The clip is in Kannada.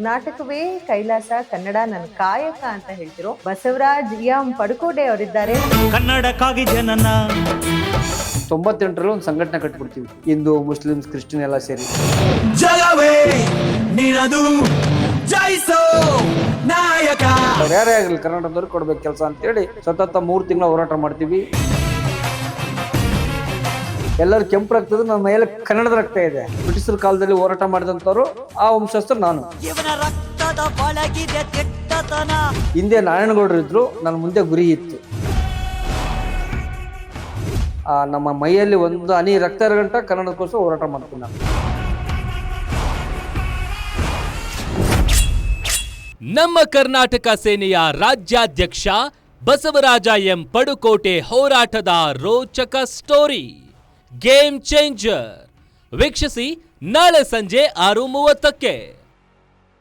ಕರ್ನಾಟಕವೇ ಕೈಲಾಸ, ಕನ್ನಡ ನನ್ನ ಕಾಯಕ ಅಂತ ಹೇಳ್ತಿರೋ ಬಸವರಾಜ್ ಎಂ ಪಡುಕೋಟೆ ಅವರಿದ್ದಾರೆ. ಕನ್ನಡಕ್ಕಾಗಿ ಜನನ 98ರಲ್ಲಿ ಒಂದು ಸಂಘಟನೆ ಕಟ್ಬಿಡ್ತೀವಿ, ಹಿಂದೂ ಮುಸ್ಲಿಮ್ಸ್ ಕ್ರಿಶ್ಚಿಯನ್ ಎಲ್ಲ ಸೇರಿ. ಜಗವೇ ನಿನದು ಜಯಿಸೋ ನಾಯಕ. ಯಾರೇ ಆಗಲಿ ಕರ್ನಾಟಕದವ್ರಿಗೆ ಕೊಡ್ಬೇಕು ಕೆಲಸ ಅಂತೇಳಿ ಸತತ 3 ತಿಂಗಳ ಹೋರಾಟ ಮಾಡ್ತೀವಿ. ಎಲ್ಲರೂ ಕೆಂಪು ರಕ್ತದ ನನ್ನ ಮೇಲೆ ಕನ್ನಡದ ರಕ್ತ ಇದೆ. ಬ್ರಿಟಿಷರ ಕಾಲದಲ್ಲಿ ಹೋರಾಟ ಮಾಡಿದಂಥವ್ರು ಆ ವಂಶಸ್ಥರು ನಾನು. ಹಿಂದೆ ನಾರಾಯಣಗೌಡರು ಇದ್ರು, ನನ್ನ ಮುಂದೆ ಗುರಿ ಇತ್ತು. ನಮ್ಮ ಮೈಯಲ್ಲಿ ಒಂದು ಹನಿ ರಕ್ತ ಗಂಟ ಕನ್ನಡಕ್ಕೋಸ್ಕರ ಹೋರಾಟ ಮಾಡ್ತೀನಿ ನಾನು. ನಮ್ಮ ಕರ್ನಾಟಕ ಸೇನೆಯ ರಾಜ್ಯಾಧ್ಯಕ್ಷ ಬಸವರಾಜ ಎಂ ಪಡುಕೋಟೆ ಹೋರಾಟದ ರೋಚಕ ಸ್ಟೋರಿ ಗೇಮ್ ಚೇಂಜರ್ ವೀಕ್ಷಿಸಿ ನಾಳೆ ಸಂಜೆ 6:30ಕ್ಕೆ.